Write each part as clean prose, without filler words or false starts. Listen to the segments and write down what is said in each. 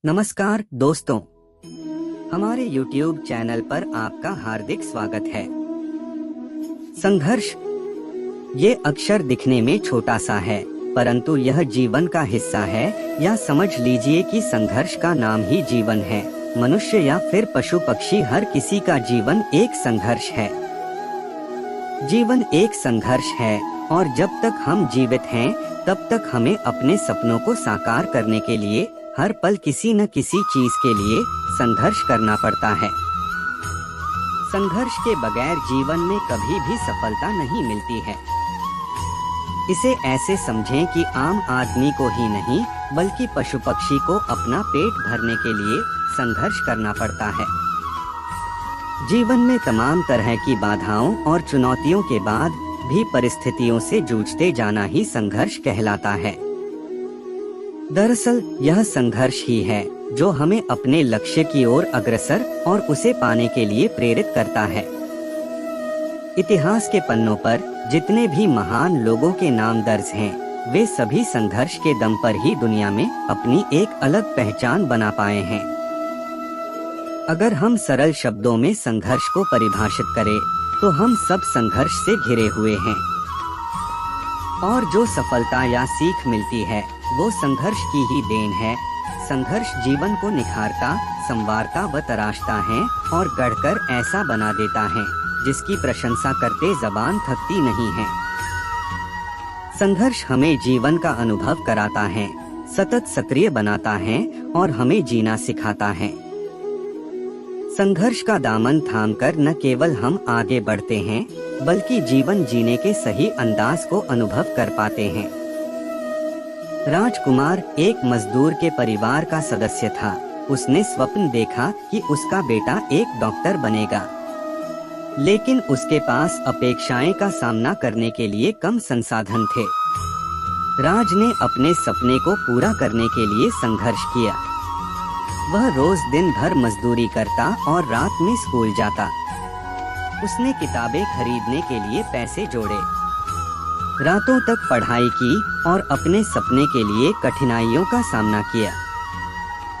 नमस्कार दोस्तों, हमारे YouTube चैनल पर आपका हार्दिक स्वागत है। संघर्ष, ये अक्षर दिखने में छोटा सा है, परंतु यह जीवन का हिस्सा है, या समझ लीजिए कि संघर्ष का नाम ही जीवन है। मनुष्य या फिर पशु पक्षी, हर किसी का जीवन एक संघर्ष है। जीवन एक संघर्ष है और जब तक हम जीवित हैं, तब तक हमें अपने सपनों को साकार करने के लिए हर पल किसी न किसी चीज के लिए संघर्ष करना पड़ता है। संघर्ष के बगैर जीवन में कभी भी सफलता नहीं मिलती है। इसे ऐसे समझें कि आम आदमी को ही नहीं, बल्कि पशु पक्षी को अपना पेट भरने के लिए संघर्ष करना पड़ता है। जीवन में तमाम तरह की बाधाओं और चुनौतियों के बाद भी परिस्थितियों से जूझते जाना ही संघर्ष कहलाता है। दरअसल यह संघर्ष ही है जो हमें अपने लक्ष्य की ओर अग्रसर और उसे पाने के लिए प्रेरित करता है। इतिहास के पन्नों पर जितने भी महान लोगों के नाम दर्ज हैं, वे सभी संघर्ष के दम पर ही दुनिया में अपनी एक अलग पहचान बना पाए हैं। अगर हम सरल शब्दों में संघर्ष को परिभाषित करें, तो हम सब संघर्ष से घिरे हुए हैं, और जो सफलता या सीख मिलती है वो संघर्ष की ही देन है। संघर्ष जीवन को निखारता, संवारता व तराशता है और गढ़कर ऐसा बना देता है जिसकी प्रशंसा करते जबान थकती नहीं है। संघर्ष हमें जीवन का अनुभव कराता है, सतत सक्रिय बनाता है और हमें जीना सिखाता है। संघर्ष का दामन थामकर न केवल हम आगे बढ़ते हैं, बल्कि जीवन जीने के सही अंदाज को अनुभव कर पाते हैं। राजकुमार एक मजदूर के परिवार का सदस्य था। उसने स्वप्न देखा कि उसका बेटा एक डॉक्टर बनेगा, लेकिन उसके पास अपेक्षाएं का सामना करने के लिए कम संसाधन थे। राज ने अपने सपने को पूरा करने के लिए संघर्ष किया। वह रोज दिन भर मजदूरी करता और रात में स्कूल जाता। उसने किताबें खरीदने के लिए पैसे जोड़े, रातों तक पढ़ाई की और अपने सपने के लिए कठिनाइयों का सामना किया।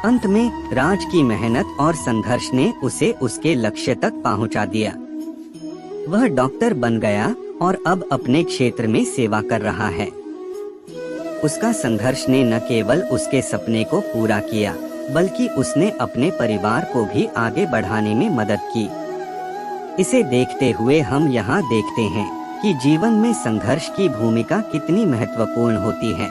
अंत में राज की मेहनत और संघर्ष ने उसे उसके लक्ष्य तक पहुंचा दिया। वह डॉक्टर बन गया और अब अपने क्षेत्र में सेवा कर रहा है। उसका संघर्ष ने न केवल उसके सपने को पूरा किया, बल्कि उसने अपने परिवार को भी आगे बढ़ाने में मदद की। इसे देखते हुए हम यहाँ देखते हैं कि जीवन में संघर्ष की भूमिका कितनी महत्वपूर्ण होती है।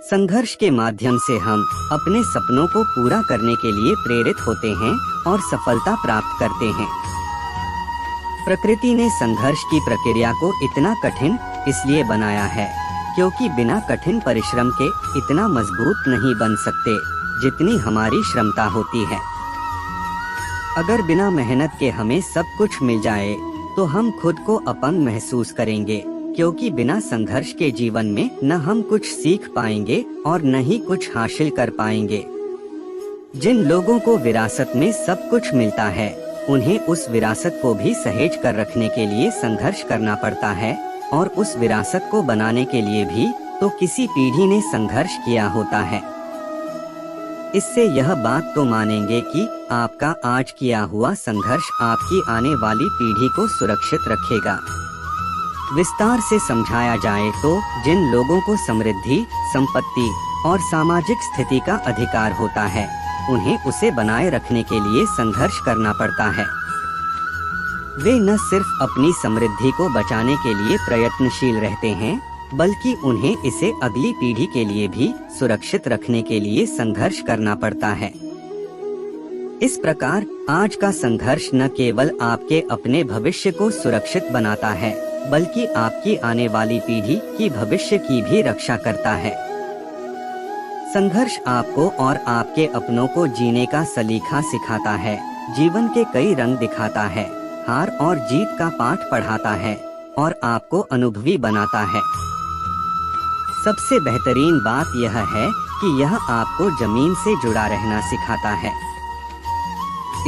संघर्ष के माध्यम से हम अपने सपनों को पूरा करने के लिए प्रेरित होते हैं और सफलता प्राप्त करते हैं। प्रकृति ने संघर्ष की प्रक्रिया को इतना कठिन इसलिए बनाया है क्योंकि बिना कठिन परिश्रम के इतना मजबूत नहीं बन सकते जितनी हमारी क्षमता होती है। अगर बिना मेहनत के हमें सब कुछ मिल जाए तो हम खुद को अपंग महसूस करेंगे, क्योंकि बिना संघर्ष के जीवन में न हम कुछ सीख पाएंगे और न ही कुछ हासिल कर पाएंगे। जिन लोगों को विरासत में सब कुछ मिलता है, उन्हें उस विरासत को भी सहेज कर रखने के लिए संघर्ष करना पड़ता है, और उस विरासत को बनाने के लिए भी तो किसी पीढ़ी ने संघर्ष किया होता है। इससे यह बात तो मानेंगे कि आपका आज किया हुआ संघर्ष आपकी आने वाली पीढ़ी को सुरक्षित रखेगा। विस्तार से समझाया जाए तो जिन लोगों को समृद्धि, संपत्ति और सामाजिक स्थिति का अधिकार होता है, उन्हें उसे बनाए रखने के लिए संघर्ष करना पड़ता है। वे न सिर्फ अपनी समृद्धि को बचाने के लिए प्रयत्नशील रहते हैं, बल्कि उन्हें इसे अगली पीढ़ी के लिए भी सुरक्षित रखने के लिए संघर्ष करना पड़ता है। इस प्रकार आज का संघर्ष न केवल आपके अपने भविष्य को सुरक्षित बनाता है, बल्कि आपकी आने वाली पीढ़ी की भविष्य की भी रक्षा करता है। संघर्ष आपको और आपके अपनों को जीने का सलीका सिखाता है, जीवन के कई रंग दिखाता है, हार और जीत का पाठ पढ़ाता है और आपको अनुभवी बनाता है। सबसे बेहतरीन बात यह है कि यह आपको जमीन से जुड़ा रहना सिखाता है।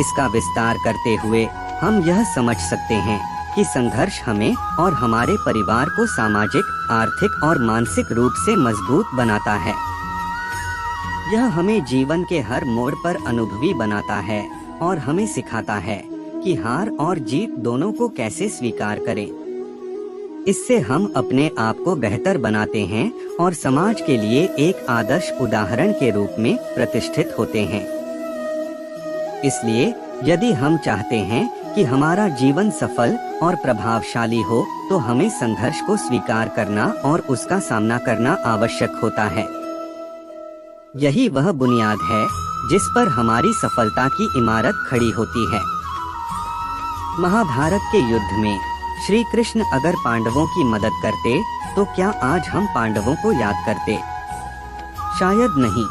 इसका विस्तार करते हुए हम यह समझ सकते हैं कि संघर्ष हमें और हमारे परिवार को सामाजिक, आर्थिक और मानसिक रूप से मजबूत बनाता है। यह हमें जीवन के हर मोड़ पर अनुभवी बनाता है और हमें सिखाता है कि हार और जीत दोनों को कैसे स्वीकार करें। इससे हम अपने आप को बेहतर बनाते हैं और समाज के लिए एक आदर्श उदाहरण के रूप में प्रतिष्ठित होते हैं। इसलिए यदि हम चाहते हैं कि हमारा जीवन सफल और प्रभावशाली हो, तो हमें संघर्ष को स्वीकार करना और उसका सामना करना आवश्यक होता है। यही वह बुनियाद है जिस पर हमारी सफलता की इमारत खड़ी होती है। महाभारत के युद्ध में श्री कृष्ण अगर पांडवों की मदद करते, तो क्या आज हम पांडवों को याद करते? शायद नहीं।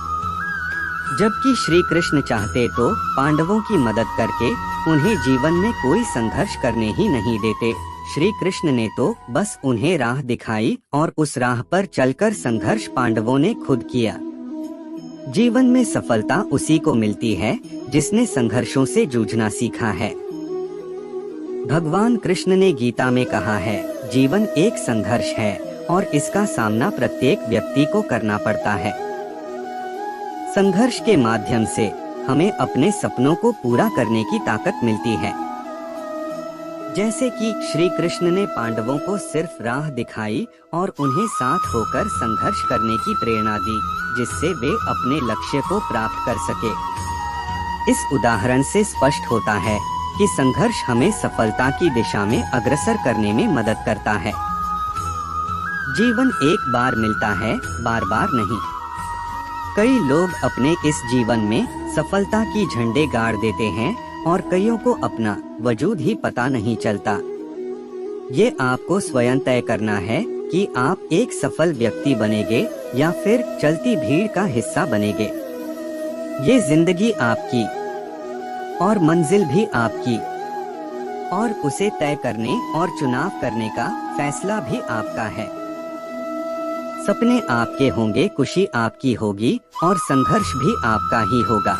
जबकि श्री कृष्ण चाहते तो पांडवों की मदद करके उन्हें जीवन में कोई संघर्ष करने ही नहीं देते। श्री कृष्ण ने तो बस उन्हें राह दिखाई और उस राह पर चलकर संघर्ष पांडवों ने खुद किया। जीवन में सफलता उसी को मिलती है जिसने संघर्षों से जूझना सीखा है। भगवान कृष्ण ने गीता में कहा है, जीवन एक संघर्ष है और इसका सामना प्रत्येक व्यक्ति को करना पड़ता है। संघर्ष के माध्यम से हमें अपने सपनों को पूरा करने की ताकत मिलती है। जैसे कि श्री कृष्ण ने पांडवों को सिर्फ राह दिखाई और उन्हें साथ होकर संघर्ष करने की प्रेरणा दी, जिससे वे अपने लक्ष्य को प्राप्त कर सके। इस उदाहरण से स्पष्ट होता है कि संघर्ष हमें सफलता की दिशा में अग्रसर करने में मदद करता है। जीवन एक बार मिलता है, बार बार नहीं। कई लोग अपने इस जीवन में सफलता की झंडे गाड़ देते हैं और कईयों को अपना वजूद ही पता नहीं चलता। ये आपको स्वयं तय करना है कि आप एक सफल व्यक्ति बनेंगे या फिर चलती भीड़ का हिस्सा बनेंगे। ये जिंदगी आपकी और मंजिल भी आपकी, और उसे तय करने और चुनाव करने का फैसला भी आपका है। सपने आपके होंगे, खुशी आपकी होगी और संघर्ष भी आपका ही होगा,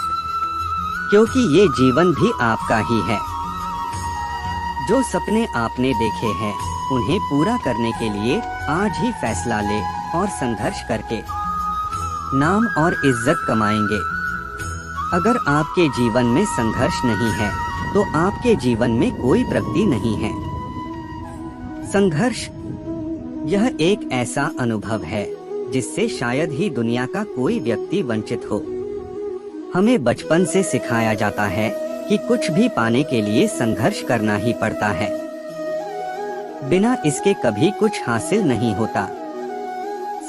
क्योंकि ये जीवन भी आपका ही है। जो सपने आपने देखे हैं, उन्हें पूरा करने के लिए आज ही फैसला ले और संघर्ष करके नाम और इज्जत कमाएंगे। अगर आपके जीवन में संघर्ष नहीं है, तो आपके जीवन में कोई प्रगति नहीं है। संघर्ष यह एक ऐसा अनुभव है जिससे शायद ही दुनिया का कोई व्यक्ति वंचित हो। हमें बचपन से सिखाया जाता है कि कुछ भी पाने के लिए संघर्ष करना ही पड़ता है। बिना इसके कभी कुछ हासिल नहीं होता।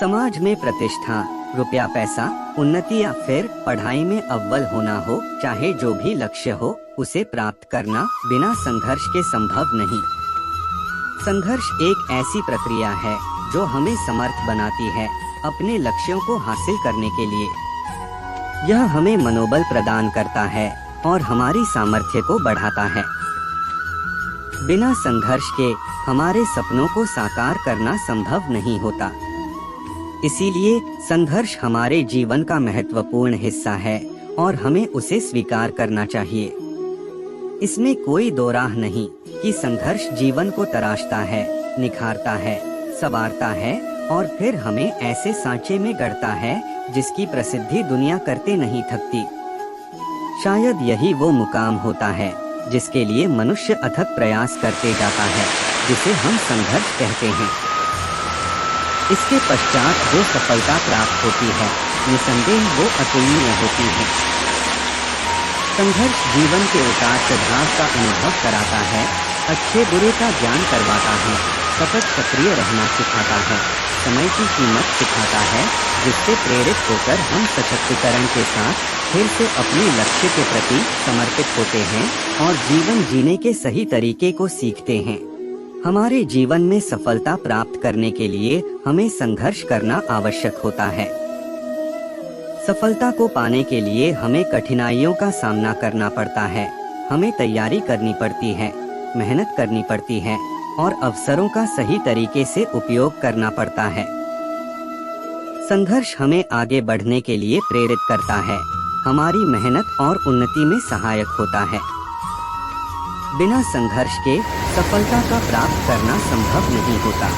समाज में प्रतिष्ठा, रुपया पैसा, उन्नति या फिर पढ़ाई में अव्वल होना हो, चाहे जो भी लक्ष्य हो, उसे प्राप्त करना बिना संघर्ष के संभव नहीं। संघर्ष एक ऐसी प्रक्रिया है जो हमें समर्थ बनाती है अपने लक्ष्यों को हासिल करने के लिए। यह हमें मनोबल प्रदान करता है और हमारी सामर्थ्य को बढ़ाता है। बिना संघर्ष के हमारे सपनों को साकार करना संभव नहीं होता। इसीलिए संघर्ष हमारे जीवन का महत्वपूर्ण हिस्सा है और हमें उसे स्वीकार करना चाहिए। इसमें कोई दो राह नहीं कि संघर्ष जीवन को तराशता है, निखारता है, संवारता है और फिर हमें ऐसे सांचे में गढ़ता है जिसकी प्रसिद्धि दुनिया करते नहीं थकती। शायद यही वो मुकाम होता है जिसके लिए मनुष्य अथक प्रयास करते जाता है, जिसे हम संघर्ष कहते हैं। इसके पश्चात जो सफलता प्राप्त होती है, निसंदेह वो अतुलनीय होती है। संघर्ष जीवन के उतार चढ़ाव का अनुभव कराता है, अच्छे बुरे का ज्ञान करवाता है, सतत सक्रिय रहना सिखाता है, समय की कीमत सिखाता है, जिससे प्रेरित होकर हम सशक्तिकरण के साथ फिर से अपने लक्ष्य के प्रति समर्पित होते हैं और जीवन जीने के सही तरीके को सीखते हैं। हमारे जीवन में सफलता प्राप्त करने के लिए हमें संघर्ष करना आवश्यक होता है। सफलता को पाने के लिए हमें कठिनाइयों का सामना करना पड़ता है, हमें तैयारी करनी पड़ती है, मेहनत करनी पड़ती है और अवसरों का सही तरीके से उपयोग करना पड़ता है। संघर्ष हमें आगे बढ़ने के लिए प्रेरित करता है, हमारी मेहनत और उन्नति में सहायक होता है। बिना संघर्ष के सफलता का प्राप्त करना संभव नहीं होता।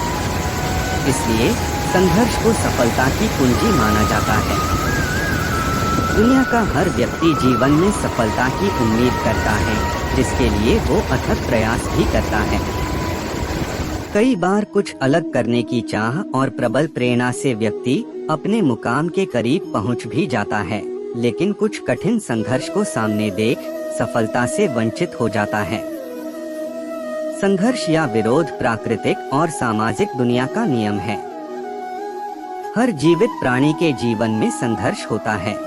इसलिए संघर्ष को सफलता की कुंजी माना जाता है। दुनिया का हर व्यक्ति जीवन में सफलता की उम्मीद करता है, जिसके लिए वो अथक प्रयास भी करता है। कई बार कुछ अलग करने की चाह और प्रबल प्रेरणा से व्यक्ति अपने मुकाम के करीब पहुंच भी जाता है, लेकिन कुछ कठिन संघर्ष को सामने देख सफलता से वंचित हो जाता है। संघर्ष या विरोध प्राकृतिक और सामाजिक दुनिया का नियम है। हर जीवित प्राणी के जीवन में संघर्ष होता है।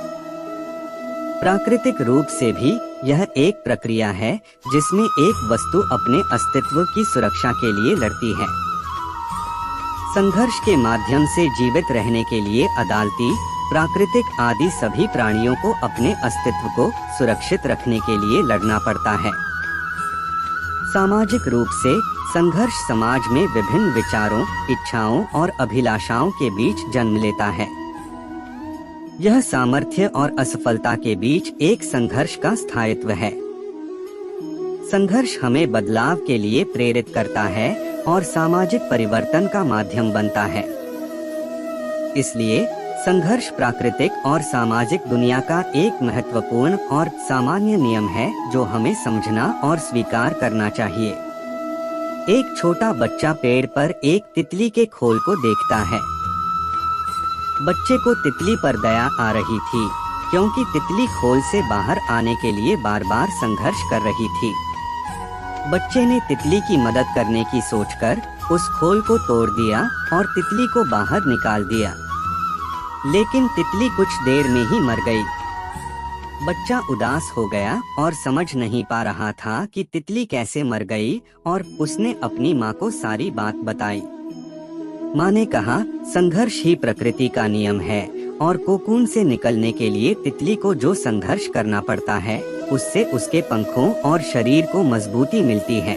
प्राकृतिक रूप से भी यह एक प्रक्रिया है जिसमें एक वस्तु अपने अस्तित्व की सुरक्षा के लिए लड़ती है। संघर्ष के माध्यम से जीवित रहने के लिए अदालती, प्राकृतिक आदि सभी प्राणियों को अपने अस्तित्व को सुरक्षित रखने के लिए लड़ना पड़ता है। सामाजिक रूप से संघर्ष समाज में विभिन्न विचारों, इच्छाओं और अभिलाषाओं के बीच जन्म लेता है। यह सामर्थ्य और असफलता के बीच एक संघर्ष का स्थायित्व है। संघर्ष हमें बदलाव के लिए प्रेरित करता है और सामाजिक परिवर्तन का माध्यम बनता है। इसलिए संघर्ष प्राकृतिक और सामाजिक दुनिया का एक महत्वपूर्ण और सामान्य नियम है जो हमें समझना और स्वीकार करना चाहिए। एक छोटा बच्चा पेड़ पर एक तितली के खोल को देखता है। बच्चे को तितली पर दया आ रही थी, क्योंकि तितली खोल से बाहर आने के लिए बार बार संघर्ष कर रही थी। बच्चे ने तितली की मदद करने की सोचकर उस खोल को तोड़ दिया और तितली को बाहर निकाल दिया, लेकिन तितली कुछ देर में ही मर गई। बच्चा उदास हो गया और समझ नहीं पा रहा था कि तितली कैसे मर गई, और उसने अपनी माँ को सारी बात बताई। माँ ने कहा, संघर्ष ही प्रकृति का नियम है और कोकून से निकलने के लिए तितली को जो संघर्ष करना पड़ता है, उससे उसके पंखों और शरीर को मजबूती मिलती है।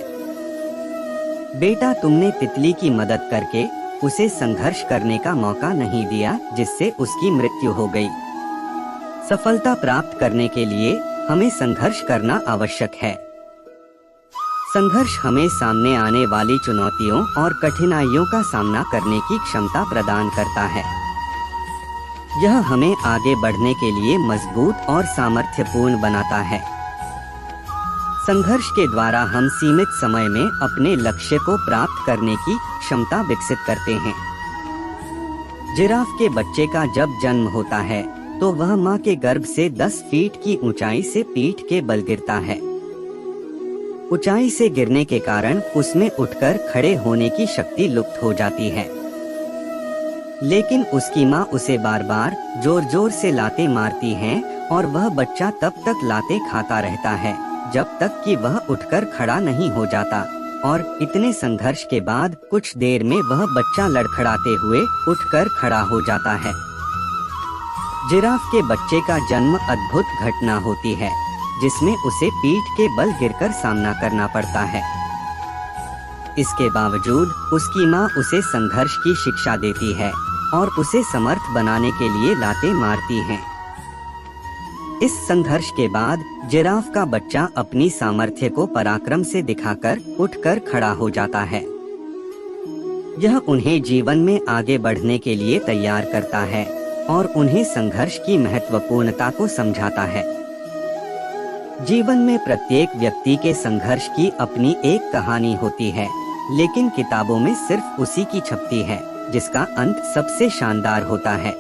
बेटा, तुमने तितली की मदद करके उसे संघर्ष करने का मौका नहीं दिया, जिससे उसकी मृत्यु हो गई। सफलता प्राप्त करने के लिए हमें संघर्ष करना आवश्यक है। संघर्ष हमें सामने आने वाली चुनौतियों और कठिनाइयों का सामना करने की क्षमता प्रदान करता है। यह हमें आगे बढ़ने के लिए मजबूत और सामर्थ्यपूर्ण बनाता है। संघर्ष के द्वारा हम सीमित समय में अपने लक्ष्य को प्राप्त करने की क्षमता विकसित करते हैं। जिराफ के बच्चे का जब जन्म होता है तो वह माँ के गर्भ से 10 फीट की ऊंचाई से पीठ के बल गिरता है। ऊंचाई से गिरने के कारण उसमें उठकर खड़े होने की शक्ति लुप्त हो जाती है, लेकिन उसकी माँ उसे बार बार जोर जोर से लाते मारती है और वह बच्चा तब तक लाते खाता रहता है जब तक कि वह उठकर खड़ा नहीं हो जाता, और इतने संघर्ष के बाद कुछ देर में वह बच्चा लड़खड़ाते हुए उठकर खड़ा हो जाता है। जिराफ के बच्चे का जन्म अद्भुत घटना होती है, जिसमें उसे पीठ के बल गिरकर सामना करना पड़ता है। इसके बावजूद उसकी माँ उसे संघर्ष की शिक्षा देती है और उसे समर्थ बनाने के लिए लाते मारती हैं। इस संघर्ष के बाद जिराफ का बच्चा अपनी सामर्थ्य को पराक्रम से दिखाकर उठकर खड़ा हो जाता है। यह उन्हें जीवन में आगे बढ़ने के लिए तैयार करता है और उन्हें संघर्ष की महत्वपूर्णता को समझाता है। जीवन में प्रत्येक व्यक्ति के संघर्ष की अपनी एक कहानी होती है, लेकिन किताबों में सिर्फ उसी की छपती है जिसका अंत सबसे शानदार होता है।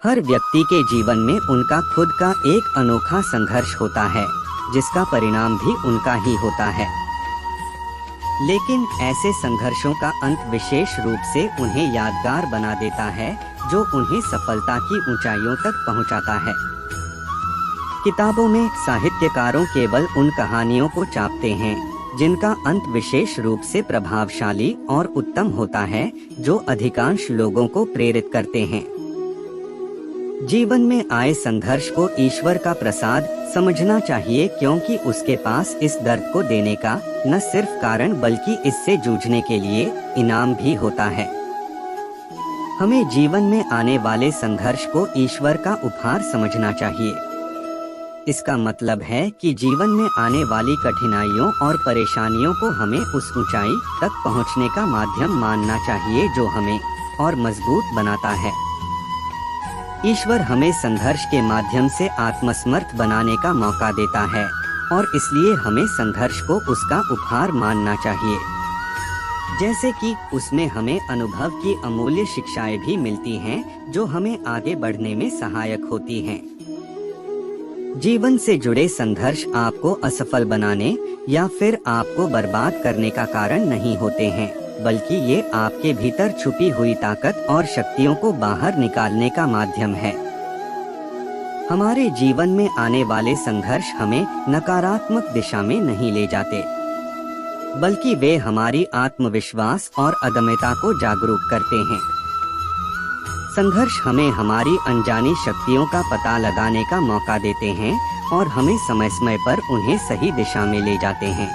हर व्यक्ति के जीवन में उनका खुद का एक अनोखा संघर्ष होता है, जिसका परिणाम भी उनका ही होता है। लेकिन ऐसे संघर्षों का अंत विशेष रूप से उन्हें यादगार बना देता है, जो उन्हें सफलता की ऊंचाइयों तक पहुंचाता है। किताबों में साहित्यकारों केवल उन कहानियों को छापते हैं जिनका अंत विशेष रूप से प्रभावशाली और उत्तम होता है, जो अधिकांश लोगों को प्रेरित करते हैं। जीवन में आए संघर्ष को ईश्वर का प्रसाद समझना चाहिए, क्योंकि उसके पास इस दर्द को देने का न सिर्फ कारण बल्कि इससे जूझने के लिए इनाम भी होता है। हमें जीवन में आने वाले संघर्ष को ईश्वर का उपहार समझना चाहिए। इसका मतलब है कि जीवन में आने वाली कठिनाइयों और परेशानियों को हमें उस ऊंचाई तक पहुंचने का माध्यम मानना चाहिए जो हमें और मजबूत बनाता है। ईश्वर हमें संघर्ष के माध्यम से आत्मसमर्थ बनाने का मौका देता है और इसलिए हमें संघर्ष को उसका उपहार मानना चाहिए। जैसे कि उसमें हमें अनुभव की अमूल्य शिक्षाएं भी मिलती हैं, जो हमें आगे बढ़ने में सहायक होती हैं। जीवन से जुड़े संघर्ष आपको असफल बनाने या फिर आपको बर्बाद करने का कारण नहीं होते हैं, बल्कि ये आपके भीतर छुपी हुई ताकत और शक्तियों को बाहर निकालने का माध्यम है। हमारे जीवन में आने वाले संघर्ष हमें नकारात्मक दिशा में नहीं ले जाते, बल्कि वे हमारी आत्मविश्वास और अदम्यता को जागरूक करते हैं। संघर्ष हमें हमारी अनजानी शक्तियों का पता लगाने का मौका देते हैं और हमें समय समय पर उन्हें सही दिशा में ले जाते हैं।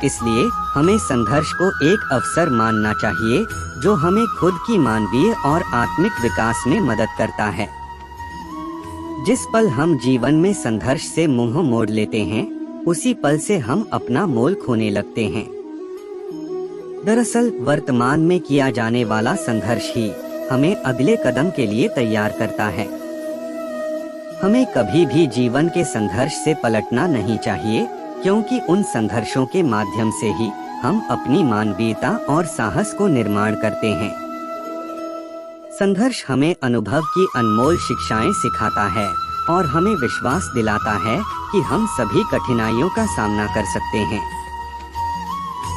इसलिए हमें संघर्ष को एक अवसर मानना चाहिए, जो हमें खुद की मानवीय और आत्मिक विकास में मदद करता है। जिस पल हम जीवन में संघर्ष से मुंह मोड़ लेते हैं, उसी पल से हम अपना मोल खोने लगते हैं। दरअसल वर्तमान में किया जाने वाला संघर्ष ही हमें अगले कदम के लिए तैयार करता है। हमें कभी भी जीवन के संघर्ष से पलटना नहीं चाहिए, क्योंकि उन संघर्षों के माध्यम से ही हम अपनी मानवीयता और साहस को निर्माण करते हैं। संघर्ष हमें अनुभव की अनमोल शिक्षाएं सिखाता है और हमें विश्वास दिलाता है कि हम सभी कठिनाइयों का सामना कर सकते हैं।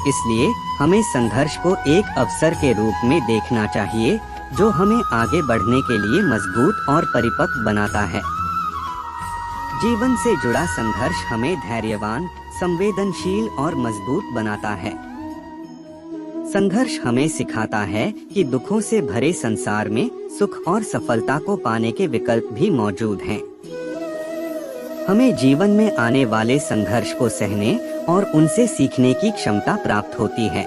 इसलिए हमें संघर्ष को एक अवसर के रूप में देखना चाहिए, जो हमें आगे बढ़ने के लिए मजबूत और परिपक्व बनाता है। जीवन से जुड़ा संघर्ष हमें धैर्यवान, संवेदनशील और मजबूत बनाता है। संघर्ष हमें सिखाता है कि दुखों से भरे संसार में सुख और सफलता को पाने के विकल्प भी मौजूद हैं। हमें जीवन में आने वाले संघर्ष को सहने और उनसे सीखने की क्षमता प्राप्त होती है।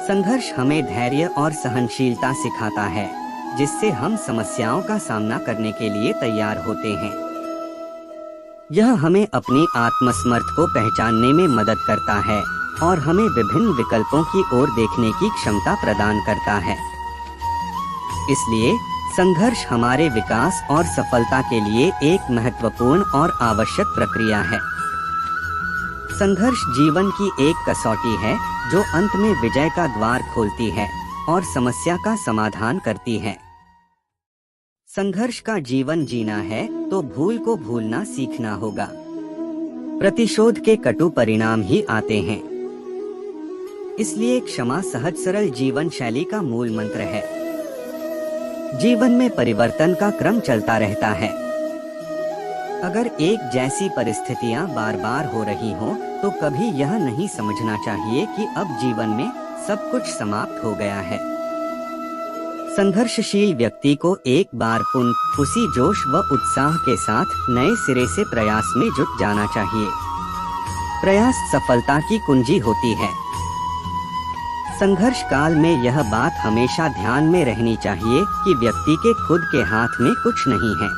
संघर्ष हमें धैर्य और सहनशीलता सिखाता है, जिससे हम समस्याओं का सामना करने के लिए तैयार होते हैं। यह हमें अपनी आत्मसमर्थ को पहचानने में मदद करता है और हमें विभिन्न विकल्पों की ओर देखने की क्षमता प्रदान करता है। इसलिए संघर्ष हमारे विकास और सफलता के लिए एक महत्वपूर्ण और आवश्यक प्रक्रिया है। संघर्ष जीवन की एक कसौटी है, जो अंत में विजय का द्वार खोलती है और समस्या का समाधान करती है। संघर्ष का जीवन जीना है तो भूल को भूलना सीखना होगा। प्रतिशोध के कटु परिणाम ही आते हैं। इसलिए क्षमा सहज सरल जीवन शैली का मूल मंत्र है। जीवन में परिवर्तन का क्रम चलता रहता है। अगर एक जैसी परिस्थितियां बार बार हो रही हों, तो कभी यह नहीं समझना चाहिए कि अब जीवन में सब कुछ समाप्त हो गया है। संघर्षशील व्यक्ति को एक बार पुनः उसी जोश व उत्साह के साथ नए सिरे से प्रयास में जुट जाना चाहिए। प्रयास सफलता की कुंजी होती है। संघर्ष काल में यह बात हमेशा ध्यान में रहनी चाहिए कि व्यक्ति के खुद के हाथ में कुछ नहीं है।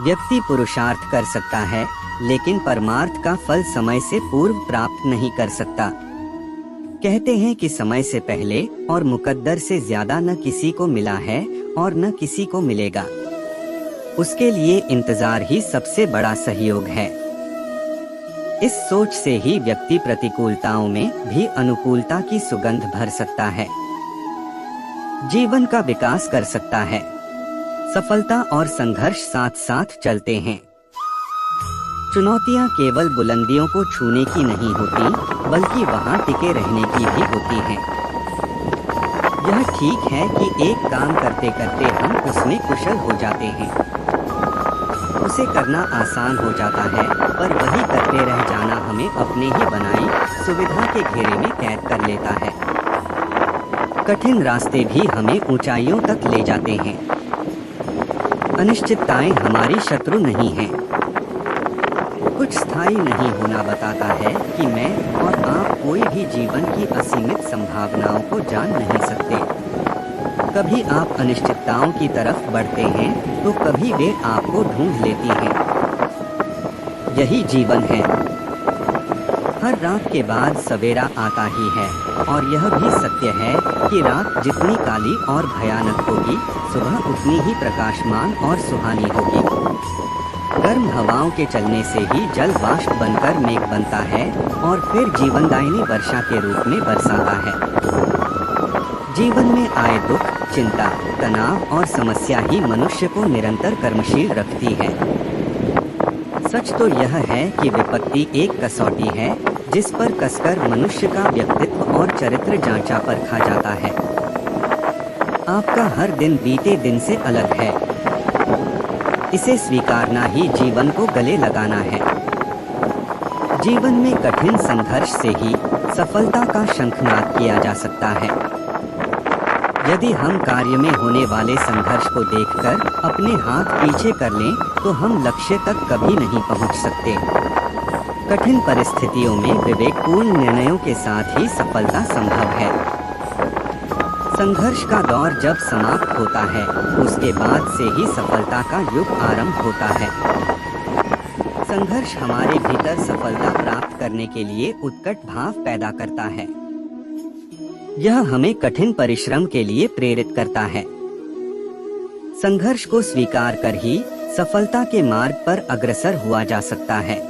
व्यक्ति पुरुषार्थ कर सकता है, लेकिन परमार्थ का फल समय से पूर्व प्राप्त नहीं कर सकता। कहते हैं कि समय से पहले और मुकद्दर से ज्यादा न किसी को मिला है और न किसी को मिलेगा। उसके लिए इंतजार ही सबसे बड़ा सहयोग है। इस सोच से ही व्यक्ति प्रतिकूलताओं में भी अनुकूलता की सुगंध भर सकता है, जीवन का विकास कर सकता है। सफलता और संघर्ष साथ साथ चलते हैं। चुनौतियां केवल बुलंदियों को छूने की नहीं होती, बल्कि वहां टिके रहने की भी होती हैं। यह ठीक है कि एक काम करते करते हम उसमें कुशल हो जाते हैं। उसे करना आसान हो जाता है, पर वही करते रह जाना हमें अपने ही बनाई सुविधा के घेरे में कैद कर लेता है। कठिन रास्ते भी हमें ऊंचाइयों तक ले जाते हैं। अनिश्चितताएं हमारी शत्रु नहीं हैं। कुछ स्थायी नहीं होना बताता है कि मैं और आप कोई भी जीवन की असीमित संभावनाओं को जान नहीं सकते। कभी आप अनिश्चितताओं की तरफ बढ़ते हैं, तो कभी वे आपको ढूंढ लेती हैं। यही जीवन है। हर रात के बाद सवेरा आता ही है, और यह भी सत्य है कि रात जितनी काली और भयानक होगी, सुबह उतनी ही प्रकाशमान और सुहानी होगी। गर्म हवाओं के चलने से ही जल वाष्प बनकर मेघ बनता है और फिर जीवनदायिनी वर्षा के रूप में बरसाता है। जीवन में आए दुख, चिंता, तनाव और समस्या ही मनुष्य को निरंतर कर्मशील रखती है। सच तो यह है कि विपत्ति एक कसौटी है जिस पर कसकर मनुष्य का व्यक्तित्व और चरित्र जांचा परखा जाता है। आपका हर दिन बीते दिन से अलग है। इसे स्वीकारना ही जीवन को गले लगाना है। जीवन में कठिन संघर्ष से ही सफलता का शंखनाद किया जा सकता है। यदि हम कार्य में होने वाले संघर्ष को देखकर अपने हाथ पीछे कर लें, तो हम लक्ष्य तक कभी नहीं पहुंच सकते। कठिन परिस्थितियों में विवेकपूर्ण निर्णयों के साथ ही सफलता संभव है। संघर्ष का दौर जब समाप्त होता है, उसके बाद से ही सफलता का युग आरंभ होता है। संघर्ष हमारे भीतर सफलता प्राप्त करने के लिए उत्कट भाव पैदा करता है। यह हमें कठिन परिश्रम के लिए प्रेरित करता है। संघर्ष को स्वीकार कर ही सफलता के मार्ग पर अग्रसर हुआ जा सकता है।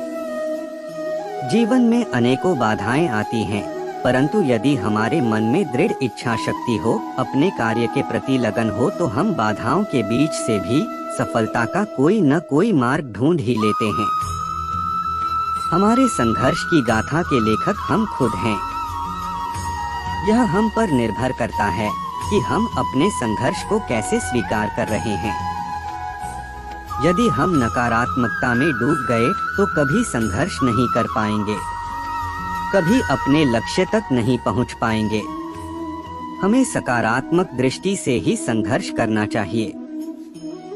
जीवन में अनेकों बाधाएं आती हैं, परंतु यदि हमारे मन में दृढ़ इच्छा शक्ति हो, अपने कार्य के प्रति लगन हो, तो हम बाधाओं के बीच से भी सफलता का कोई न कोई मार्ग ढूंढ ही लेते हैं। हमारे संघर्ष की गाथा के लेखक हम खुद हैं। यह हम पर निर्भर करता है कि हम अपने संघर्ष को कैसे स्वीकार कर रहे हैं। यदि हम नकारात्मकता में डूब गए तो कभी संघर्ष नहीं कर पाएंगे, कभी अपने लक्ष्य तक नहीं पहुंच पाएंगे। हमें सकारात्मक दृष्टि से ही संघर्ष करना चाहिए।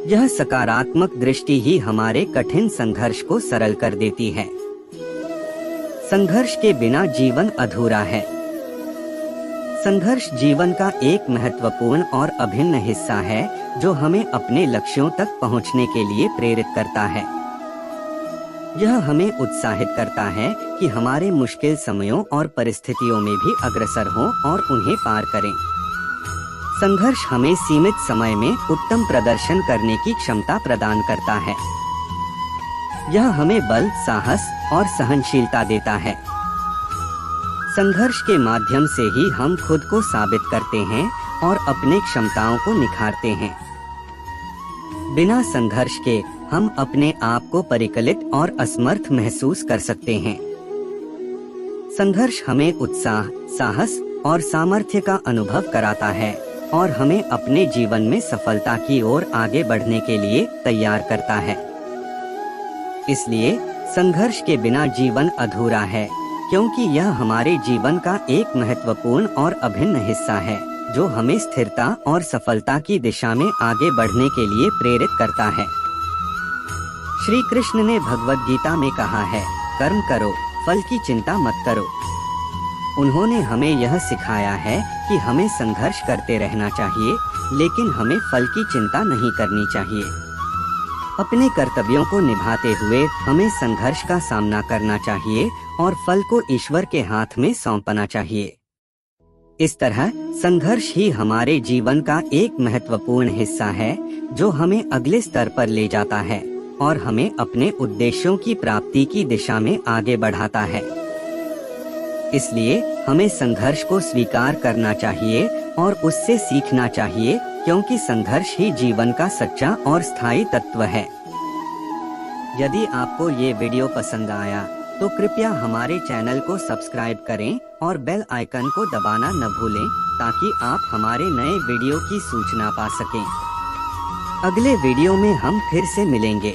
यह सकारात्मक दृष्टि ही हमारे कठिन संघर्ष को सरल कर देती है। संघर्ष के बिना जीवन अधूरा है। संघर्ष जीवन का एक महत्वपूर्ण और अभिन्न हिस्सा है जो हमें अपने लक्ष्यों तक पहुंचने के लिए प्रेरित करता है। यह हमें उत्साहित करता है कि हमारे मुश्किल समयों और परिस्थितियों में भी अग्रसर हों और उन्हें पार करें। संघर्ष हमें सीमित समय में उत्तम प्रदर्शन करने की क्षमता प्रदान करता है। यह हमें बल, साहस और सहनशीलता देता है। संघर्ष के माध्यम से ही हम खुद को साबित करते हैं और अपने क्षमताओं को निखारते हैं। बिना संघर्ष के हम अपने आप को परिकलित और असमर्थ महसूस कर सकते हैं। संघर्ष हमें उत्साह, साहस और सामर्थ्य का अनुभव कराता है और हमें अपने जीवन में सफलता की ओर आगे बढ़ने के लिए तैयार करता है। इसलिए संघर्ष के बिना जीवन अधूरा है, क्योंकि यह हमारे जीवन का एक महत्वपूर्ण और अभिन्न हिस्सा है जो हमें स्थिरता और सफलता की दिशा में आगे बढ़ने के लिए प्रेरित करता है। श्री कृष्ण ने भगवद गीता में कहा है, कर्म करो, फल की चिंता मत करो। उन्होंने हमें यह सिखाया है कि हमें संघर्ष करते रहना चाहिए, लेकिन हमें फल की चिंता नहीं करनी चाहिए। अपने कर्तव्यों को निभाते हुए हमें संघर्ष का सामना करना चाहिए और फल को ईश्वर के हाथ में सौंपना चाहिए। इस तरह संघर्ष ही हमारे जीवन का एक महत्वपूर्ण हिस्सा है जो हमें अगले स्तर पर ले जाता है और हमें अपने उद्देश्यों की प्राप्ति की दिशा में आगे बढ़ाता है। इसलिए हमें संघर्ष को स्वीकार करना चाहिए और उससे सीखना चाहिए, क्योंकि संघर्ष ही जीवन का सच्चा और स्थायी तत्व है। यदि आपको ये वीडियो पसंद आया तो कृपया हमारे चैनल को सब्सक्राइब करें और बेल आइकन को दबाना न भूलें ताकि आप हमारे नए वीडियो की सूचना पा सकें। अगले वीडियो में हम फिर से मिलेंगे।